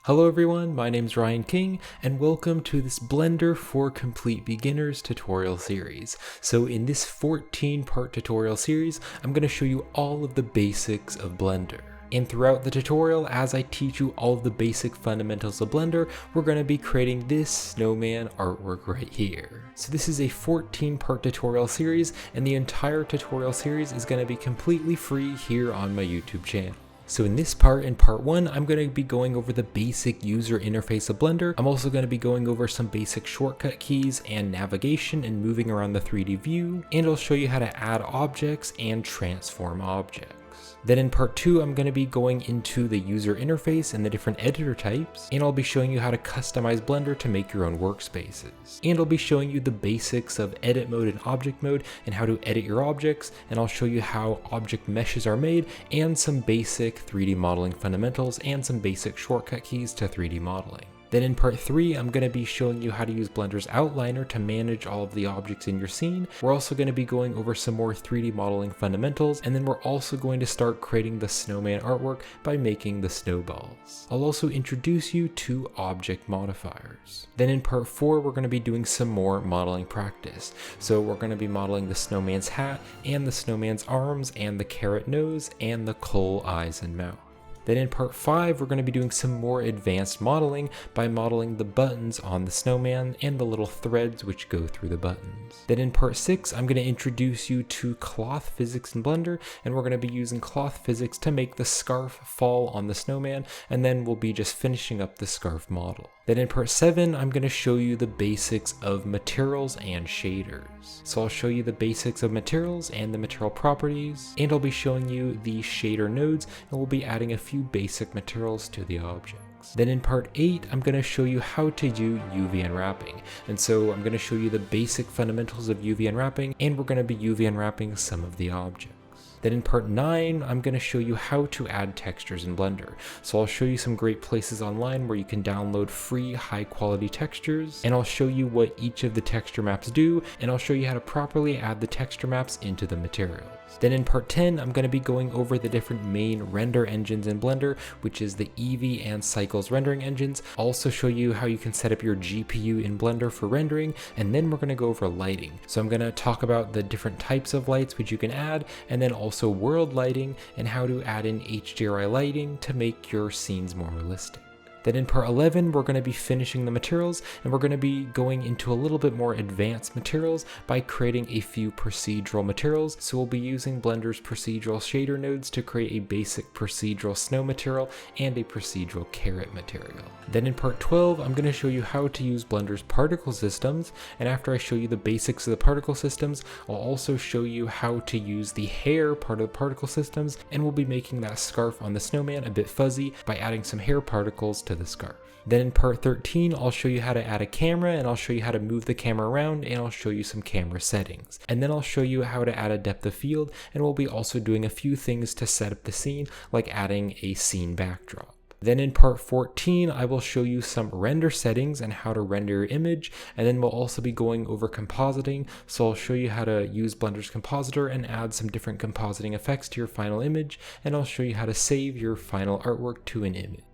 Hello everyone, my name's Ryan King, and welcome to this Blender for Complete Beginners tutorial series. So in this 14-part tutorial series, I'm going to show you all of the basics of Blender. And throughout the tutorial, as I teach you all of the basic fundamentals of Blender, we're going to be creating this snowman artwork right here. So this is a 14-part tutorial series, and the entire tutorial series is going to be completely free here on my YouTube channel. So in this part, in part 1, I'm going to be going over the basic user interface of Blender. I'm also going to be going over some basic shortcut keys and navigation and moving around the 3D view, and I'll show you how to add objects and transform objects. Then in part 2, I'm going to be going into the user interface and the different editor types, and I'll be showing you how to customize Blender to make your own workspaces. And I'll be showing you the basics of edit mode and object mode and how to edit your objects, and I'll show you how object meshes are made and some basic 3D modeling fundamentals and some basic shortcut keys to 3D modeling. Then in part 3, I'm going to be showing you how to use Blender's outliner to manage all of the objects in your scene. We're also going to be going over some more 3D modeling fundamentals, and then we're also going to start creating the snowman artwork by making the snowballs. I'll also introduce you to object modifiers. Then in part 4, we're going to be doing some more modeling practice. So we're going to be modeling the snowman's hat and the snowman's arms and the carrot nose and the coal eyes and mouth. Then in part 5, we're going to be doing some more advanced modeling by modeling the buttons on the snowman and the little threads which go through the buttons. Then in part 6, I'm going to introduce you to cloth physics in Blender, and we're going to be using cloth physics to make the scarf fall on the snowman, and then we'll be just finishing up the scarf model. Then in part 7, I'm going to show you the basics of materials and shaders. So I'll show you the basics of materials and the material properties, and I'll be showing you the shader nodes, and we'll be adding a few basic materials to the objects. Then in part 8, I'm going to show you how to do UV unwrapping. And so I'm going to show you the basic fundamentals of UV unwrapping, and we're going to be UV unwrapping some of the objects. Then in part 9, I'm going to show you how to add textures in Blender. So I'll show you some great places online where you can download free high quality textures, and I'll show you what each of the texture maps do, and I'll show you how to properly add the texture maps into the materials. Then in part 10, I'm going to be going over the different main render engines in Blender, which is the Eevee and Cycles rendering engines. I'll also show you how you can set up your GPU in Blender for rendering, and then we're going to go over lighting. So I'm going to talk about the different types of lights which you can add, and then also world lighting and how to add in HDRI lighting to make your scenes more realistic. Then in part 11, we're going to be finishing the materials, and we're going to be going into a little bit more advanced materials by creating a few procedural materials. So we'll be using Blender's procedural shader nodes to create a basic procedural snow material and a procedural carrot material. Then in part 12, I'm going to show you how to use Blender's particle systems, and after I show you the basics of the particle systems, I'll also show you how to use the hair part of the particle systems, and we'll be making that scarf on the snowman a bit fuzzy by adding some hair particles to the scarf. Then in part 13, I'll show you how to add a camera, and I'll show you how to move the camera around, and I'll show you some camera settings. And then I'll show you how to add a depth of field, and we'll be also doing a few things to set up the scene, like adding a scene backdrop. Then in part 14, I will show you some render settings and how to render your image, and then we'll also be going over compositing. So I'll show you how to use Blender's compositor and add some different compositing effects to your final image, and I'll show you how to save your final artwork to an image.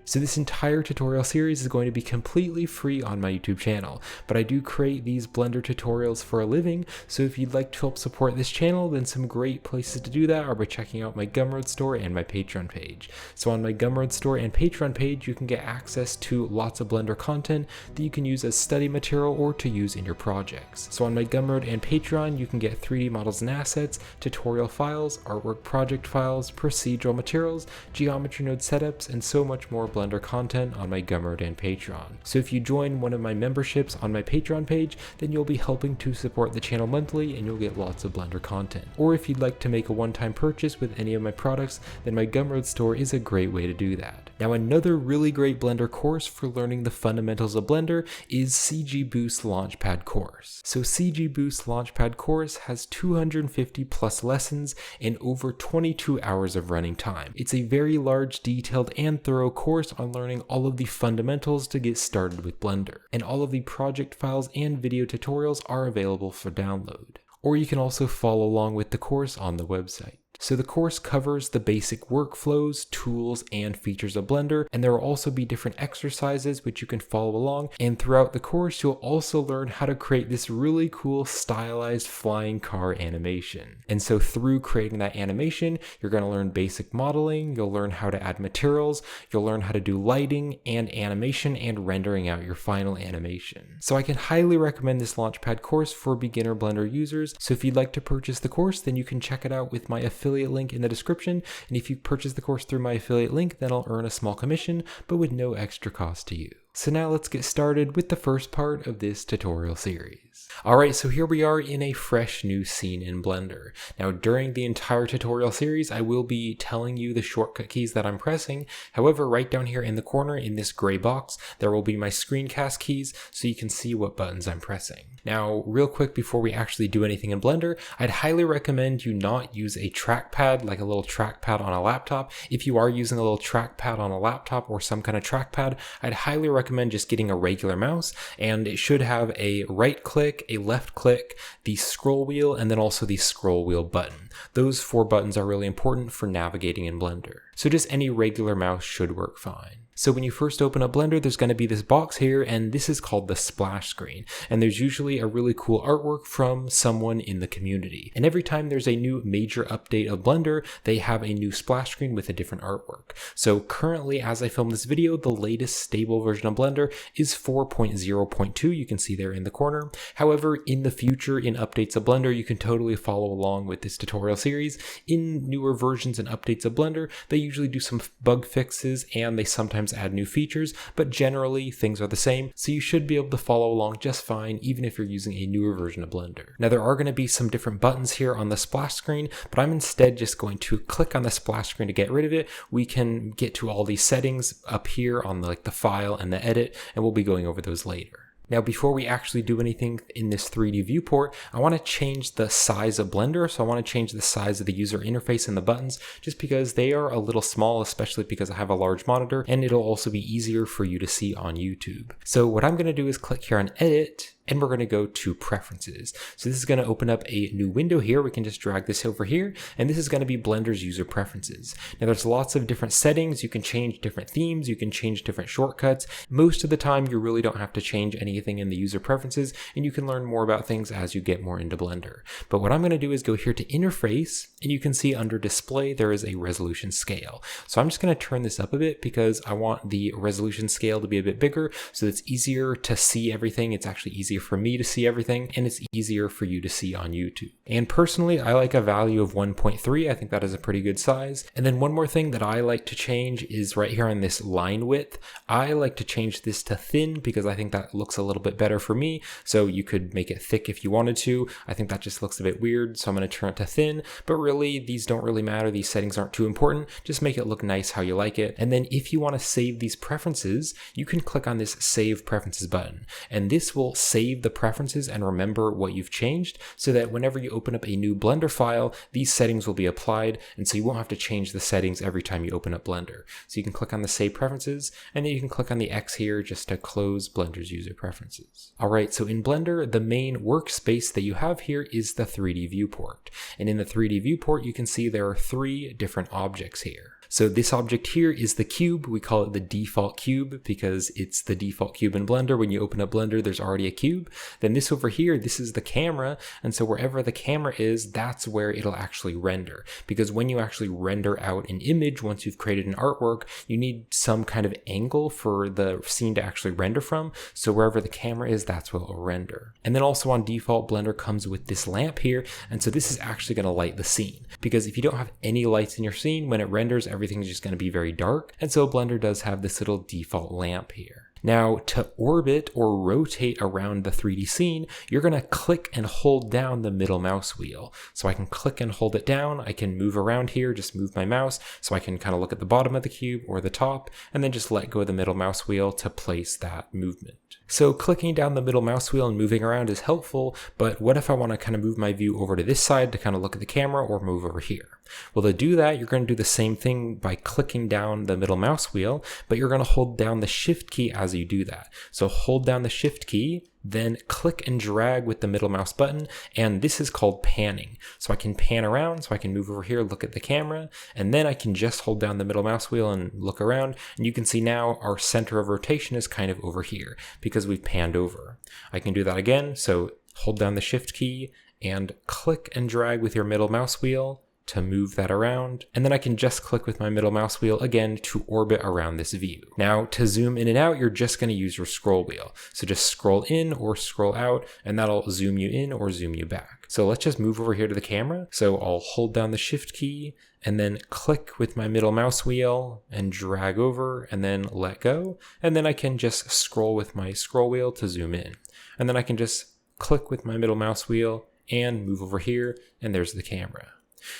So this entire tutorial series is going to be completely free on my YouTube channel, but I do create these Blender tutorials for a living, so if you'd like to help support this channel, then some great places to do that are by checking out my Gumroad store and my Patreon page. So on my Gumroad store and Patreon page, you can get access to lots of Blender content that you can use as study material or to use in your projects. So on my Gumroad and Patreon, you can get 3D models and assets, tutorial files, artwork project files, procedural materials, geometry node setups, and so much more Blender content on my Gumroad and Patreon. So if you join one of my memberships on my Patreon page, then you'll be helping to support the channel monthly, and you'll get lots of Blender content. Or if you'd like to make a one-time purchase with any of my products, then my Gumroad store is a great way to do that. Now another really great Blender course for learning the fundamentals of Blender is CG Boost Launchpad Course. So CG Boost Launchpad Course has 250 plus lessons and over 22 hours of running time. It's a very large, detailed, and thorough course on learning all of the fundamentals to get started with Blender. And all of the project files and video tutorials are available for download. Or you can also follow along with the course on the website. So the course covers the basic workflows, tools, and features of Blender, and there will also be different exercises which you can follow along, and throughout the course you'll also learn how to create this really cool stylized flying car animation. And so through creating that animation, you're going to learn basic modeling, you'll learn how to add materials, you'll learn how to do lighting and animation and rendering out your final animation. So I can highly recommend this Launchpad course for beginner Blender users. So if you'd like to purchase the course, then you can check it out with my affiliate link in the description. And if you purchase the course through my affiliate link, then I'll earn a small commission, but with no extra cost to you. So now let's get started with the first part of this tutorial series. Alright, so here we are in a fresh new scene in Blender. Now during the entire tutorial series, I will be telling you the shortcut keys that I'm pressing. However, right down here in the corner in this gray box, there will be my screencast keys so you can see what buttons I'm pressing. Now, real quick before we actually do anything in Blender, I'd highly recommend you not use a trackpad, like a little trackpad on a laptop. If you are using a little trackpad on a laptop or some kind of trackpad, I'd highly recommend just getting a regular mouse, and it should have a right click, a left click, the scroll wheel, and then also the scroll wheel button. Those 4 buttons are really important for navigating in Blender. So just any regular mouse should work fine. So when you first open up Blender, there's going to be this box here, and this is called the splash screen. And there's usually a really cool artwork from someone in the community. And every time there's a new major update of Blender, they have a new splash screen with a different artwork. So currently, as I film this video, the latest stable version of Blender is 4.0.2. You can see there in the corner. However, in the future, in updates of Blender, you can totally follow along with this tutorial series. In newer versions and updates of Blender, they usually do some bug fixes, and they sometimes add new features, but generally things are the same, so you should be able to follow along just fine even if you're using a newer version of Blender. Now there are going to be some different buttons here on the splash screen, but I'm instead just going to click on the splash screen to get rid of it. We can get to all these settings up here on the file and the edit, and we'll be going over those later. Now before we actually do anything in this 3D viewport, I want to change the size of Blender, so I want to change the size of the user interface and the buttons just because they are a little small, especially because I have a large monitor, and it'll also be easier for you to see on YouTube. So what I'm going to do is click here on Edit, and we're going to go to Preferences. So this is going to open up a new window here. We can just drag this over here, and this is going to be Blender's user preferences. Now there's lots of different settings. You can change different themes. You can change different shortcuts. Most of the time, you really don't have to change anything in the user preferences, and you can learn more about things as you get more into Blender. But what I'm going to do is go here to Interface, and you can see under Display, there is a resolution scale. So I'm just going to turn this up a bit because I want the resolution scale to be a bit bigger so it's easier to see everything. It's actually easier for me to see everything, and it's easier for you to see on YouTube. And personally, I like a value of 1.3. I think that is a pretty good size. And then one more thing that I like to change is right here on this line width. I like to change this to thin because I think that looks a little bit better for me. So you could make it thick if you wanted to. I think that just looks a bit weird, so I'm going to turn it to thin. But really, these don't really matter. These settings aren't too important. Just make it look nice how you like it. And then if you want to save these preferences, you can click on this Save Preferences button. And this will save the preferences and remember what you've changed so that whenever you open up a new Blender file, these settings will be applied, and so you won't have to change the settings every time you open up Blender. So you can click on the Save Preferences, and then you can click on the X here just to close Blender's user preferences. Alright, so in Blender, the main workspace that you have here is the 3D viewport. And in the 3D viewport, you can see there are 3 different objects here. So this object here is the cube. We call it the default cube because it's the default cube in Blender. When you open up Blender, there's already a cube. Then this over here, this is the camera. And so wherever the camera is, that's where it'll actually render. Because when you actually render out an image, once you've created an artwork, you need some kind of angle for the scene to actually render from. So wherever the camera is, that's what it'll render. And then also on default, Blender comes with this lamp here. And so this is actually going to light the scene. Because if you don't have any lights in your scene, when it renders, everything's just going to be very dark. And so Blender does have this little default lamp here. Now, to orbit or rotate around the 3D scene, you're going to click and hold down the middle mouse wheel. So I can click and hold it down. I can move around here, just move my mouse. So I can kind of look at the bottom of the cube or the top, and then just let go of the middle mouse wheel to place that movement. So clicking down the middle mouse wheel and moving around is helpful, but what if I want to kind of move my view over to this side to kind of look at the camera or move over here? Well, to do that, you're going to do the same thing by clicking down the middle mouse wheel, but you're going to hold down the Shift key as you do that. So hold down the Shift key, then click and drag with the middle mouse button, and this is called panning. So I can pan around, so I can move over here, look at the camera, and then I can just hold down the middle mouse wheel and look around, and you can see now our center of rotation is kind of over here because we've panned over. I can do that again, so hold down the Shift key and click and drag with your middle mouse wheel to move that around, and then I can just click with my middle mouse wheel again to orbit around this view. Now to zoom in and out, you're just going to use your scroll wheel. So just scroll in or scroll out, and that'll zoom you in or zoom you back. So let's just move over here to the camera. So I'll hold down the Shift key and then click with my middle mouse wheel and drag over and then let go. And then I can just scroll with my scroll wheel to zoom in. And then I can just click with my middle mouse wheel and move over here, and there's the camera.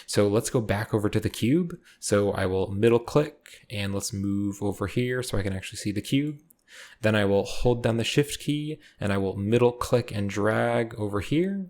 So let's go back over to the cube. So I will middle click and let's move over here so I can actually see the cube. Then I will hold down the Shift key and I will middle click and drag over here.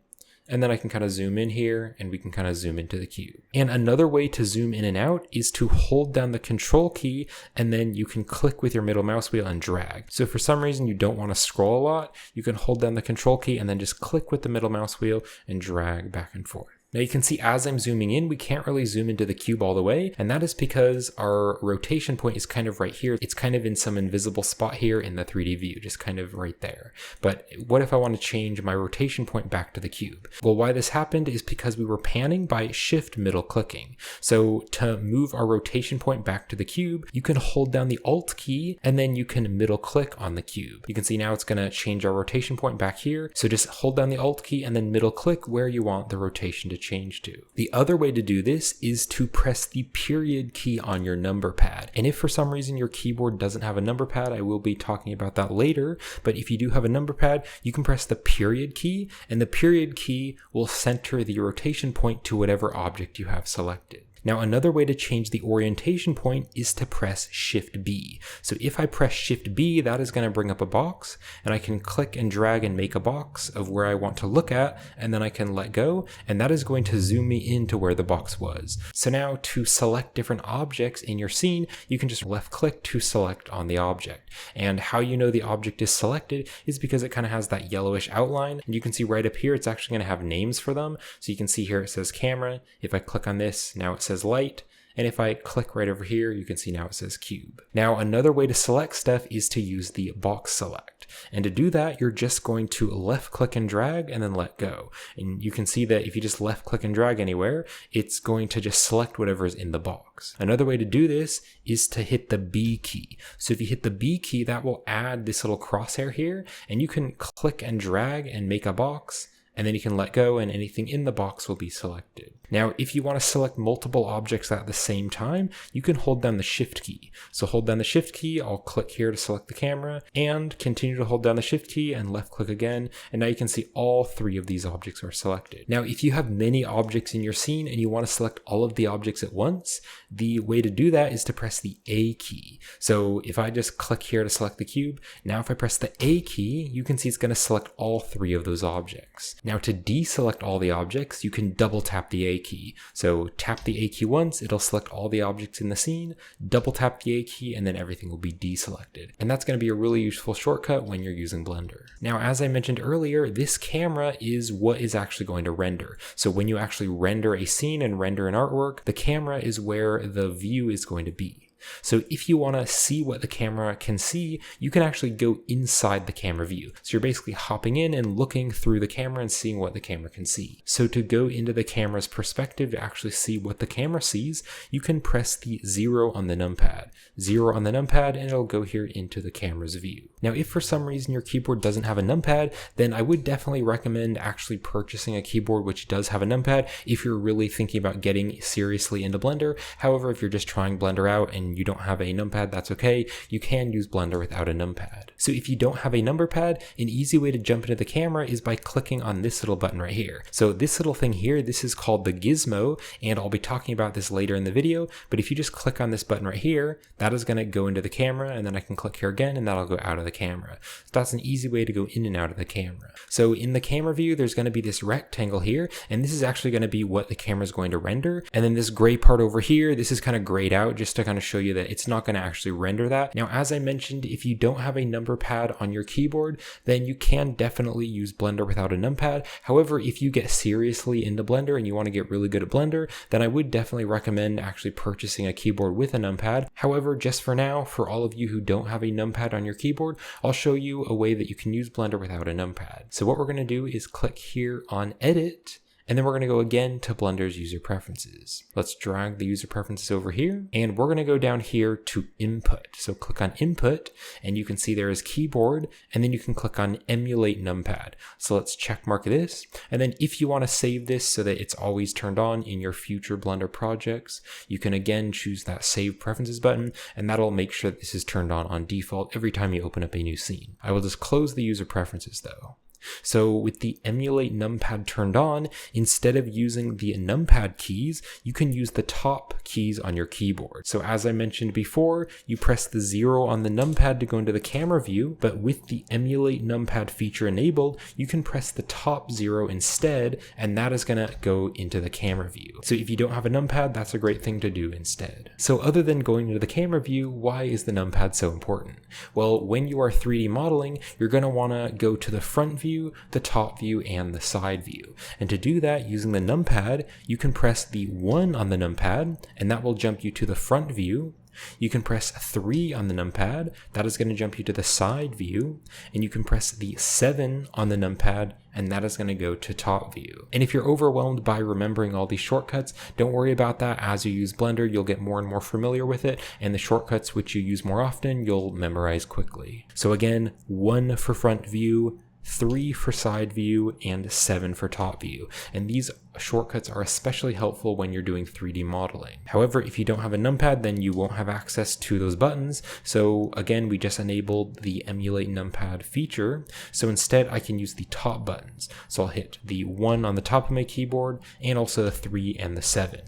And then I can kind of zoom in here and we can kind of zoom into the cube. And another way to zoom in and out is to hold down the Control key and then you can click with your middle mouse wheel and drag. So if for some reason you don't want to scroll a lot, you can hold down the Control key and then just click with the middle mouse wheel and drag back and forth. Now you can see as I'm zooming in, we can't really zoom into the cube all the way, and that is because our rotation point is kind of right here. It's kind of in some invisible spot here in the 3D view, just kind of right there. But what if I want to change my rotation point back to the cube? Well, why this happened is because we were panning by Shift middle clicking. So to move our rotation point back to the cube, you can hold down the Alt key and then you can middle click on the cube. You can see now it's going to change our rotation point back here. So just hold down the Alt key and then middle click where you want the rotation to change to. The other way to do this is to press the period key on your number pad. And if for some reason your keyboard doesn't have a number pad, I will be talking about that later, but if you do have a number pad, you can press the period key, and the period key will center the rotation point to whatever object you have selected. Now another way to change the orientation point is to press Shift B. So if I press Shift B, that is going to bring up a box, and I can click and drag and make a box of where I want to look at, and then I can let go, and that is going to zoom me into where the box was. So now to select different objects in your scene, you can just left click to select on the object. And how you know the object is selected is because it kind of has that yellowish outline, and you can see right up here it's actually going to have names for them. So you can see here it says camera. If I click on this, now it says light, and if I click right over here, you can see now it says cube. Now another way to select stuff is to use the box select, and to do that you're just going to left click and drag and then let go, and you can see that if you just left click and drag anywhere, it's going to just select whatever is in the box. Another way to do this is to hit the B key. So if you hit the B key, that will add this little crosshair here, and you can click and drag and make a box, and then you can let go and anything in the box will be selected. Now, if you want to select multiple objects at the same time, you can hold down the Shift key. So hold down the Shift key, I'll click here to select the camera, and continue to hold down the Shift key and left click again, and now you can see all three of these objects are selected. Now, if you have many objects in your scene and you want to select all of the objects at once, the way to do that is to press the A key. So if I just click here to select the cube, now if I press the A key, you can see it's going to select all three of those objects. Now to deselect all the objects, you can double tap the A key. So tap the A key once, it'll select all the objects in the scene, double tap the A key, and then everything will be deselected. And that's going to be a really useful shortcut when you're using Blender. Now, as I mentioned earlier, this camera is what is actually going to render. So when you actually render a scene and render an artwork, the camera is where the view is going to be. So if you want to see what the camera can see, you can actually go inside the camera view. So you're basically hopping in and looking through the camera and seeing what the camera can see. So to go into the camera's perspective to actually see what the camera sees, you can press the 0 on the numpad. 0 on the numpad, and it'll go here into the camera's view. Now, if for some reason your keyboard doesn't have a numpad, then I would definitely recommend actually purchasing a keyboard which does have a numpad if you're really thinking about getting seriously into Blender. However, if you're just trying Blender out and and you don't have a numpad, that's okay. You can use Blender without a numpad. So if you don't have a number pad, an easy way to jump into the camera is by clicking on this little button right here. So this little thing here, this is called the Gizmo, and I'll be talking about this later in the video, but if you just click on this button right here, that is going to go into the camera, and then I can click here again, and that'll go out of the camera. So that's an easy way to go in and out of the camera. So in the camera view, there's going to be this rectangle here, and this is actually going to be what the camera is going to render. And then this gray part over here, this is kind of grayed out just to kind of show you that it's not going to actually render that. Now, as I mentioned, if you don't have a number pad on your keyboard, then you can definitely use Blender without a numpad. However, if you get seriously into Blender and you want to get really good at Blender, then I would definitely recommend actually purchasing a keyboard with a numpad. However, just for now, for all of you who don't have a numpad on your keyboard, I'll show you a way that you can use Blender without a numpad. So what we're going to do is click here on Edit, and then we're going to go again to Blender's user preferences. Let's drag the user preferences over here, and we're going to go down here to Input. So click on Input, and you can see there is Keyboard, and then you can click on Emulate Numpad. So let's check mark this, and then if you want to save this so that it's always turned on in your future Blender projects, you can again choose that Save Preferences button, and that'll make sure that this is turned on default every time you open up a new scene. I will just close the user preferences though. So with the Emulate Numpad turned on, instead of using the numpad keys, you can use the top keys on your keyboard. So as I mentioned before, you press the 0 on the numpad to go into the camera view, but with the Emulate Numpad feature enabled, you can press the top 0 instead, and that is going to go into the camera view. So if you don't have a numpad, that's a great thing to do instead. So other than going into the camera view, why is the numpad so important? Well, when you are 3D modeling, you're going to want to go to the front view, the top view, and the side view. And to do that, using the numpad, you can press the 1 on the numpad, and that will jump you to the front view. You can press 3 on the numpad, that is going to jump you to the side view, and you can press the 7 on the numpad, and that is going to go to top view. And if you're overwhelmed by remembering all these shortcuts, don't worry about that. As you use Blender, you'll get more and more familiar with it, and the shortcuts which you use more often, you'll memorize quickly. So again, 1 for front view, 3 for side view, and 7 for top view. And these shortcuts are especially helpful when you're doing 3D modeling. However, if you don't have a numpad, then you won't have access to those buttons. So again, we just enabled the Emulate Numpad feature. So instead, I can use the top buttons. So I'll hit the 1 on the top of my keyboard, and also the 3 and the 7.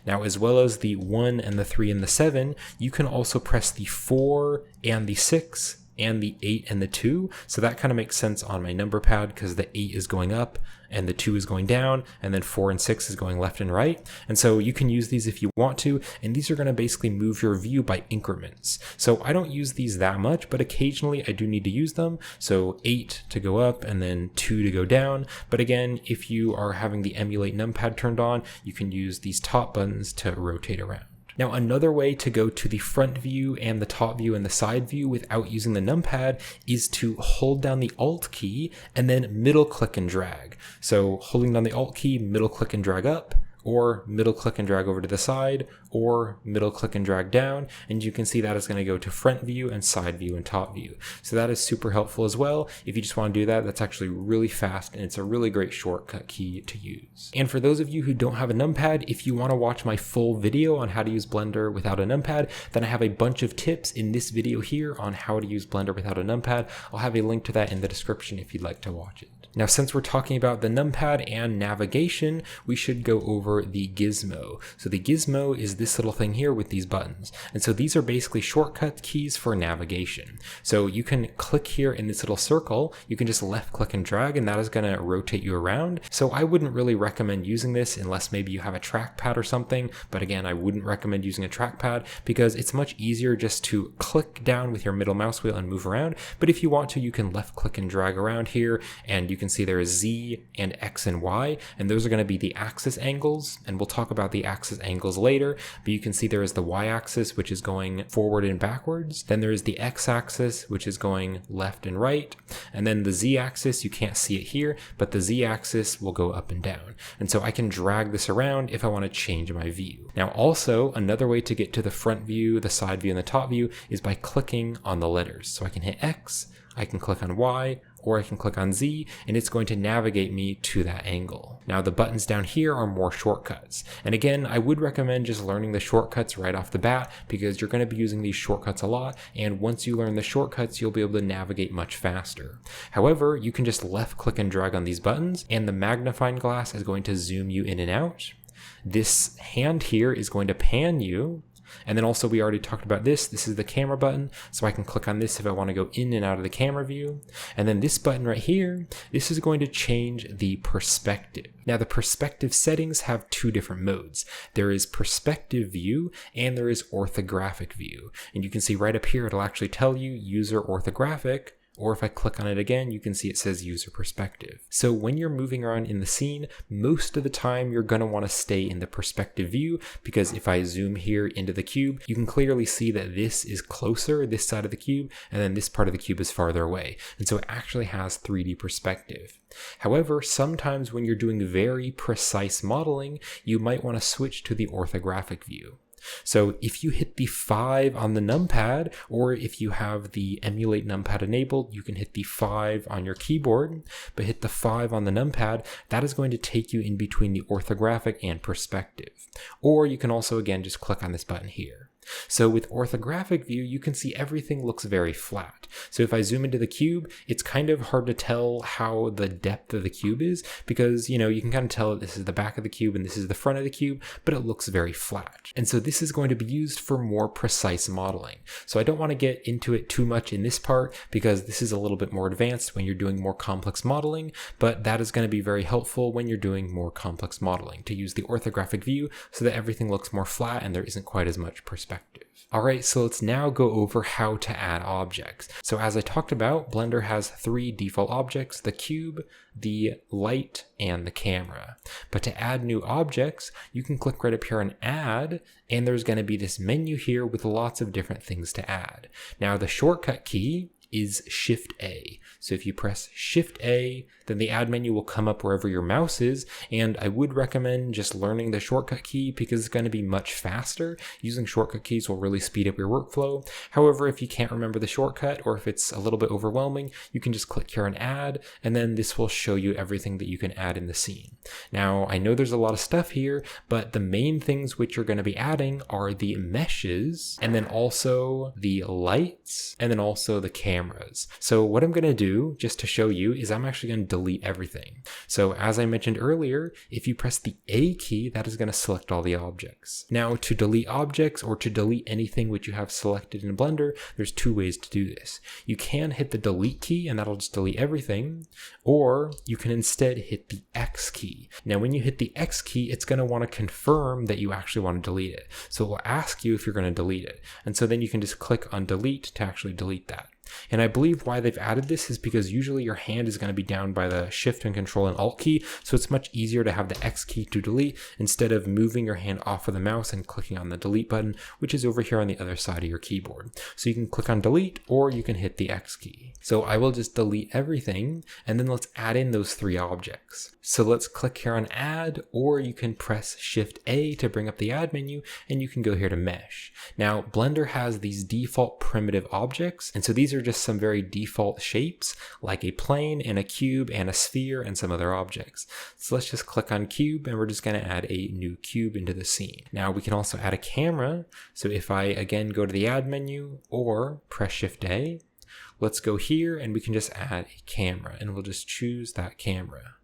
Now, as well as the 1 and the 3 and the 7, you can also press the 4 and the 6 and the 8 and the 2. So that kind of makes sense on my number pad because the 8 is going up and the 2 is going down, and then 4 and 6 is going left and right. And so you can use these if you want to, and these are going to basically move your view by increments. So I don't use these that much, but occasionally I do need to use them. So 8 to go up and then 2 to go down. But again, if you are having the Emulate Numpad turned on, you can use these top buttons to rotate around. Now, another way to go to the front view and the top view and the side view without using the numpad is to hold down the Alt key and then middle click and drag. So holding down the Alt key, middle click and drag up, or middle click and drag over to the side, or middle click and drag down, and you can see that is going to go to front view and side view and top view. So that is super helpful as well. If you just want to do that, that's actually really fast, and it's a really great shortcut key to use. And for those of you who don't have a numpad, if you want to watch my full video on how to use Blender without a numpad, then I have a bunch of tips in this video here on how to use Blender without a numpad. I'll have a link to that in the description if you'd like to watch it. Now, since we're talking about the numpad and navigation, we should go over the Gizmo. So the Gizmo is this little thing here with these buttons. And so these are basically shortcut keys for navigation. So you can click here in this little circle, you can just left click and drag, and that is going to rotate you around. So I wouldn't really recommend using this unless maybe you have a trackpad or something. But again, I wouldn't recommend using a trackpad because it's much easier just to click down with your middle mouse wheel and move around. But if you want to, you can left click and drag around here, and you can see there is Z and X and Y, and those are going to be the axis angles, and we'll talk about the axis angles later. But you can see there is the Y axis, which is going forward and backwards. Then there is the X axis, which is going left and right. And then the Z axis, you can't see it here, but the Z axis will go up and down. And so I can drag this around if I want to change my view. Now also, another way to get to the front view, the side view, and the top view is by clicking on the letters. So I can hit X, I can click on Y, or I can click on Z, and it's going to navigate me to that angle. Now the buttons down here are more shortcuts. And again, I would recommend just learning the shortcuts right off the bat because you're going to be using these shortcuts a lot, and once you learn the shortcuts, you'll be able to navigate much faster. However, you can just left click and drag on these buttons, and the magnifying glass is going to zoom you in and out. This hand here is going to pan you. And then also we already talked about this. This is the camera button. So I can click on this if I want to go in and out of the camera view. And then this button right here, this is going to change the perspective. Now the perspective settings have two different modes. There is perspective view and there is orthographic view. And you can see right up here, it'll actually tell you user orthographic. Or if I click on it again, you can see it says user perspective. So when you're moving around in the scene, most of the time you're going to want to stay in the perspective view, because if I zoom here into the cube, you can clearly see that this is closer, this side of the cube, and then this part of the cube is farther away. And so it actually has 3D perspective. However, sometimes when you're doing very precise modeling, you might want to switch to the orthographic view. So if you hit the 5 on the numpad, or if you have the emulate numpad enabled, you can hit the 5 on your keyboard, but hit the 5 on the numpad, that is going to take you in between the orthographic and perspective. Or you can also again just click on this button here. So with orthographic view, you can see everything looks very flat. So if I zoom into the cube, it's kind of hard to tell how the depth of the cube is because, you can kind of tell that this is the back of the cube and this is the front of the cube, but it looks very flat. And so this is going to be used for more precise modeling. So I don't want to get into it too much in this part because this is a little bit more advanced when you're doing more complex modeling, but that is going to be very helpful when you're doing more complex modeling to use the orthographic view so that everything looks more flat and there isn't quite as much perspective. Alright, so let's now go over how to add objects. So as I talked about, Blender has 3 default objects, the cube, the light, and the camera. But to add new objects, you can click right up here on add, and there's going to be this menu here with lots of different things to add. Now the shortcut key is Shift A. So if you press Shift A, then the add menu will come up wherever your mouse is, and I would recommend just learning the shortcut key because it's going to be much faster. Using shortcut keys will really speed up your workflow. However, if you can't remember the shortcut or if it's a little bit overwhelming, you can just click here on add, and then this will show you everything that you can add in the scene. Now, I know there's a lot of stuff here, but the main things which you're going to be adding are the meshes, and then also the lights, and then also the cameras. So what I'm going to do, just to show you, is I'm actually going to delete everything. So as I mentioned earlier, if you press the A key, that is going to select all the objects. Now to delete objects or to delete anything which you have selected in Blender, there's 2 ways to do this. You can hit the delete key and that'll just delete everything, or you can instead hit the X key. Now when you hit the X key, it's going to want to confirm that you actually want to delete it. So it will ask you if you're going to delete it. And so then you can just click on delete to actually delete that. And I believe why they've added this is because usually your hand is going to be down by the Shift and Control and Alt key, so it's much easier to have the X key to delete instead of moving your hand off of the mouse and clicking on the delete button, which is over here on the other side of your keyboard. So you can click on delete or you can hit the X key. So I will just delete everything, and then let's add in those 3 objects. So let's click here on add, or you can press Shift A to bring up the add menu, and you can go here to mesh. Now Blender has these default primitive objects, and so these are just some very default shapes like a plane and a cube and a sphere and some other objects. So let's just click on cube, and we're just going to add a new cube into the scene. Now we can also add a camera. So if I again go to the add menu or press Shift A, let's go here and we can just add a camera, and we'll just choose that camera.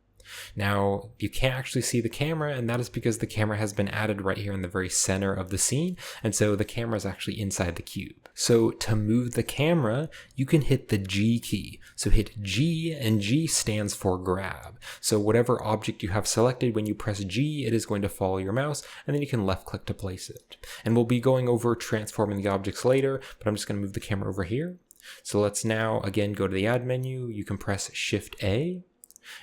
Now, you can't actually see the camera, and that is because the camera has been added right here in the very center of the scene, and so the camera is actually inside the cube. So to move the camera, you can hit the G key. So hit G, and G stands for grab. So whatever object you have selected, when you press G, it is going to follow your mouse, and then you can left click to place it. And we'll be going over transforming the objects later, but I'm just going to move the camera over here. So let's now again go to the add menu. You can press Shift A.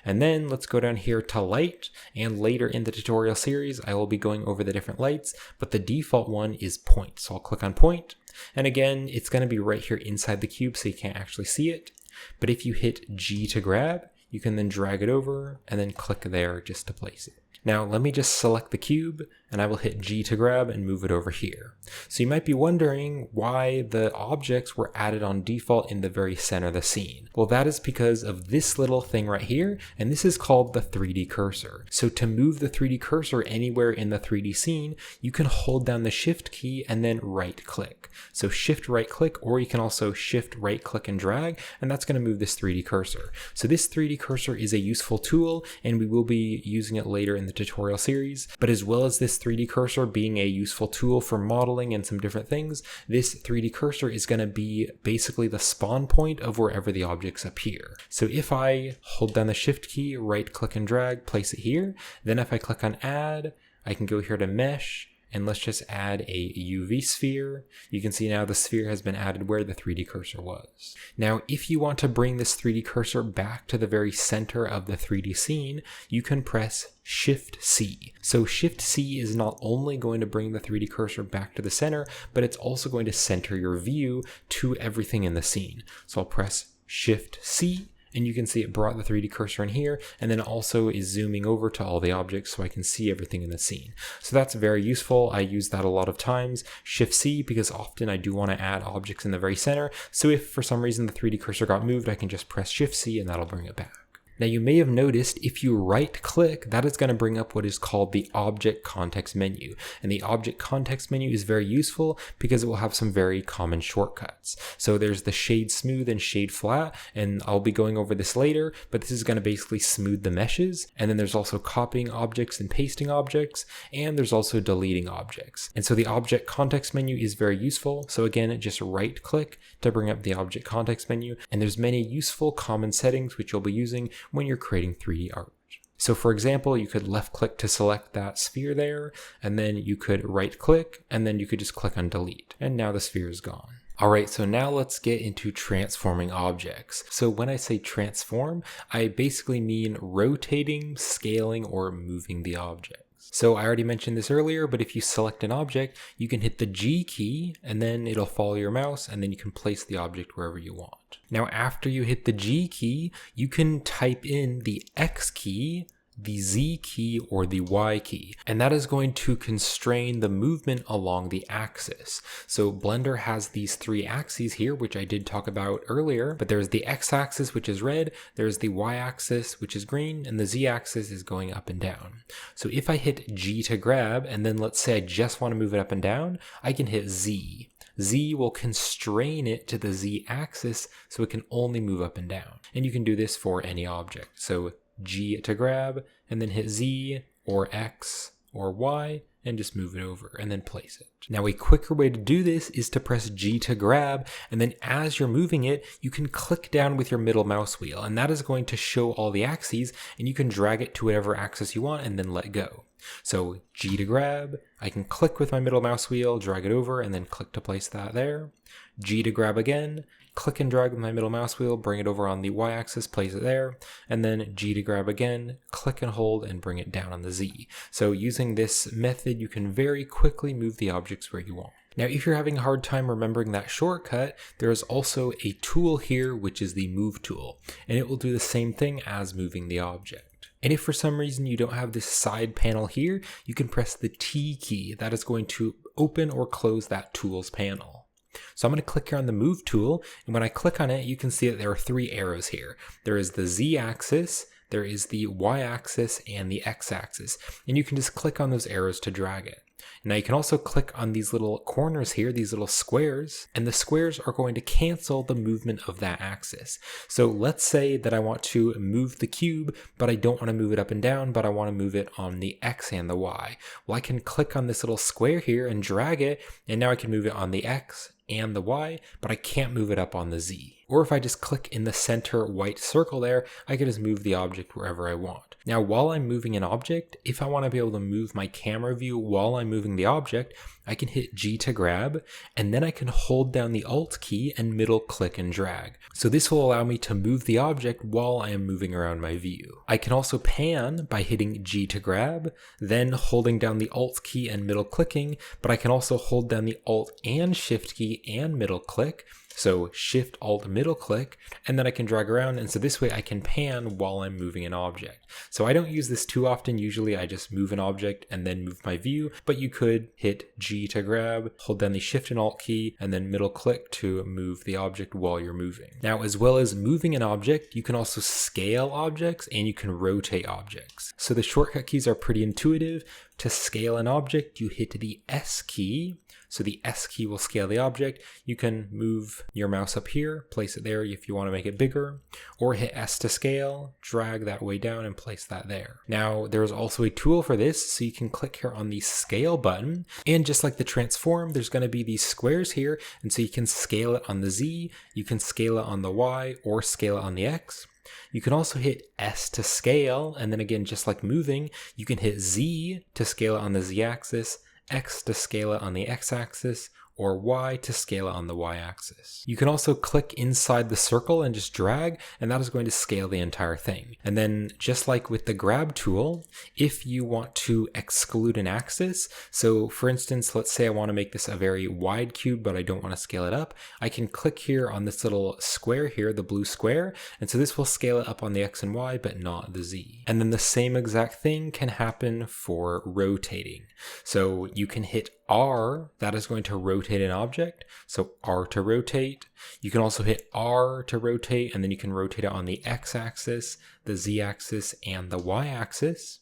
And then let's go down here to light, and later in the tutorial series I will be going over the different lights, but the default one is point. So I'll click on point, and again it's going to be right here inside the cube so you can't actually see it. But if you hit G to grab, you can then drag it over and then click there just to place it. Now let me just select the cube, and I will hit G to grab and move it over here. So you might be wondering why the objects were added on default in the very center of the scene. Well, that is because of this little thing right here, and this is called the 3D cursor. So to move the 3D cursor anywhere in the 3D scene, you can hold down the Shift key and then right click. So Shift right click, or you can also Shift right click and drag, and that's going to move this 3D cursor. So this 3D cursor is a useful tool, and we will be using it later in the tutorial series. But as well as this 3D cursor being a useful tool for modeling and some different things, this 3D cursor is going to be basically the spawn point of wherever the objects appear. So if I hold down the Shift key, right click and drag, place it here, then if I click on add, I can go here to mesh, and let's just add a UV sphere. You can see now the sphere has been added where the 3D cursor was. Now, if you want to bring this 3D cursor back to the very center of the 3D scene, you can press Shift C. So Shift C is not only going to bring the 3D cursor back to the center, but it's also going to center your view to everything in the scene. So I'll press Shift C, and you can see it brought the 3D cursor in here, and then also is zooming over to all the objects so I can see everything in the scene. So that's very useful. I use that a lot of times. Shift C, because often I do want to add objects in the very center. So if for some reason the 3D cursor got moved, I can just press Shift C and that'll bring it back. Now you may have noticed if you right click, that is going to bring up what is called the object context menu. And the object context menu is very useful because it will have some very common shortcuts. So there's the shade smooth and shade flat, and I'll be going over this later, but this is going to basically smooth the meshes. And then there's also copying objects and pasting objects, and there's also deleting objects. And so the object context menu is very useful. So again, just right click to bring up the object context menu. And there's many useful common settings which you'll be using when you're creating 3D art. So for example, you could left click to select that sphere there, and then you could right click, and then you could just click on delete, and now the sphere is gone. Alright, so now let's get into transforming objects. So when I say transform, I basically mean rotating, scaling, or moving the object. So I already mentioned this earlier, but if you select an object, you can hit the G key and then it'll follow your mouse, and then you can place the object wherever you want. Now after you hit the G key, you can type in the X key, the Z key, or the Y key, and that is going to constrain the movement along the axis. So Blender has these 3 axes here, which I did talk about earlier, but there's the X axis, which is red, there's the Y axis, which is green, and the Z axis is going up and down. So if I hit G to grab, and then let's say I just want to move it up and down, I can hit Z. Z will constrain it to the Z axis so it can only move up and down. And you can do this for any object. So G to grab, and then hit Z or X or Y and just move it over and then place it. Now a quicker way to do this is to press G to grab, and then as you're moving it, you can click down with your middle mouse wheel, and that is going to show all the axes, and you can drag it to whatever axis you want and then let go. So G to grab, I can click with my middle mouse wheel, drag it over, and then click to place that there. G to grab again, click and drag with my middle mouse wheel, bring it over on the Y axis, place it there, and then G to grab again, click and hold, and bring it down on the Z. So using this method, you can very quickly move the objects where you want. Now, if you're having a hard time remembering that shortcut, there is also a tool here, which is the Move tool, and it will do the same thing as moving the object. And if for some reason you don't have this side panel here, you can press the T key. That is going to open or close that tools panel. So I'm going to click here on the Move tool, and when I click on it, you can see that there are 3 arrows here. There is the Z axis, there is the Y axis, and the X axis. And you can just click on those arrows to drag it. Now you can also click on these little corners here, these little squares, and the squares are going to cancel the movement of that axis. So let's say that I want to move the cube, but I don't want to move it up and down, but I want to move it on the X and the Y. Well, I can click on this little square here and drag it, and now I can move it on the X and the Y, but I can't move it up on the Z. Or if I just click in the center white circle there, I can just move the object wherever I want. Now, while I'm moving an object, if I want to be able to move my camera view while I'm moving the object, I can hit G to grab, and then I can hold down the Alt key and middle click and drag. So this will allow me to move the object while I am moving around my view. I can also pan by hitting G to grab, then holding down the Alt key and middle clicking, but I can also hold down the Alt and Shift key and middle click, So Shift Alt middle click, and then I can drag around, and so this way I can pan while I'm moving an object. So I don't use this too often. Usually I just move an object and then move my view, but you could hit G to grab, hold down the Shift and Alt key, and then middle click to move the object while you're moving. Now, as well as moving an object, you can also scale objects and you can rotate objects. So the shortcut keys are pretty intuitive. To scale an object, you hit the S key. So the S key will scale the object. You can move your mouse up here, place it there if you want to make it bigger, or hit S to scale, drag that way down and place that there. Now, there's also a tool for this, so you can click here on the scale button, and just like the transform, there's going to be these squares here, and so you can scale it on the Z, you can scale it on the Y, or scale it on the X. You can also hit S to scale, and then again, just like moving, you can hit Z to scale it on the Z axis, X to scale it on the X axis, or Y to scale it on the Y axis. You can also click inside the circle and just drag, and that is going to scale the entire thing. And then just like with the grab tool, if you want to exclude an axis, so for instance, let's say I want to make this a very wide cube, but I don't want to scale it up, I can click here on this little square here, the blue square, and so this will scale it up on the X and Y, but not the Z. And then the same exact thing can happen for rotating. So you can hit R, that is going to rotate an object, so R to rotate. You can also hit R to rotate, and then you can rotate it on the X axis, the Z axis, and the Y axis.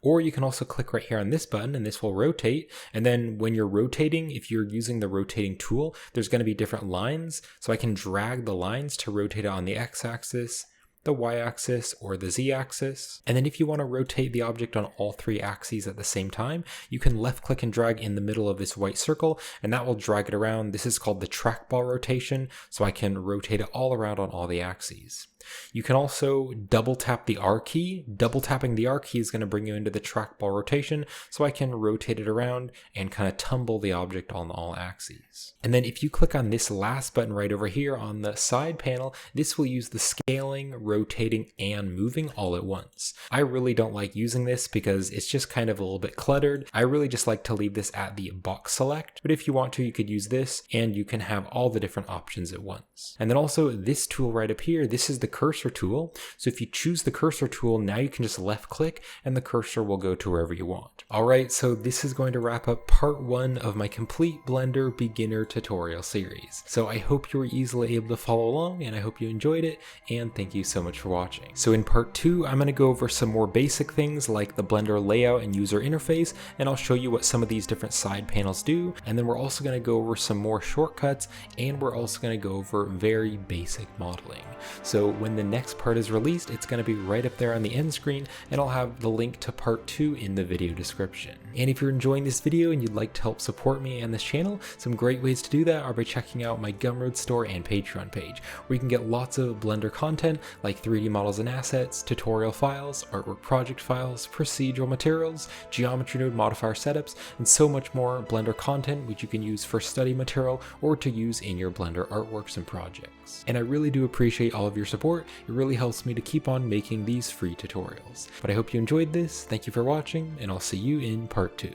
Or you can also click right here on this button, and this will rotate. And then when you're rotating, if you're using the rotating tool, there's going to be different lines. So I can drag the lines to rotate it on the X axis, the Y-axis, or the Z-axis. And then if you want to rotate the object on all three axes at the same time, you can left click and drag in the middle of this white circle, and that will drag it around. This is called the trackball rotation, so I can rotate it all around on all the axes. You can also double tap the R key. Double tapping the R key is going to bring you into the trackball rotation, so I can rotate it around and kind of tumble the object on all axes. And then if you click on this last button right over here on the side panel, this will use the scaling, rotating, and moving all at once. I really don't like using this because it's just kind of a little bit cluttered. I really just like to leave this at the box select, but if you want to, you could use this, and you can have all the different options at once. And then also this tool right up here, this is the cursor tool. So if you choose the cursor tool, now you can just left click and the cursor will go to wherever you want. Alright, so this is going to wrap up part 1 of my complete Blender beginner tutorial series. So I hope you were easily able to follow along, and I hope you enjoyed it, and thank you so much for watching. So in part 2, I'm going to go over some more basic things like the Blender layout and user interface, and I'll show you what some of these different side panels do, and then we're also going to go over some more shortcuts, and we're also going to go over very basic modeling. So when the next part is released, it's going to be right up there on the end screen, and I'll have the link to part 2 in the video description. And if you're enjoying this video and you'd like to help support me and this channel, some great ways to do that are by checking out my Gumroad store and Patreon page, where you can get lots of Blender content like 3D models and assets, tutorial files, artwork project files, procedural materials, geometry node modifier setups, and so much more Blender content which you can use for study material or to use in your Blender artworks and projects. And I really do appreciate all of your support. It really helps me to keep on making these free tutorials. But I hope you enjoyed this, thank you for watching, and I'll see you in part 2.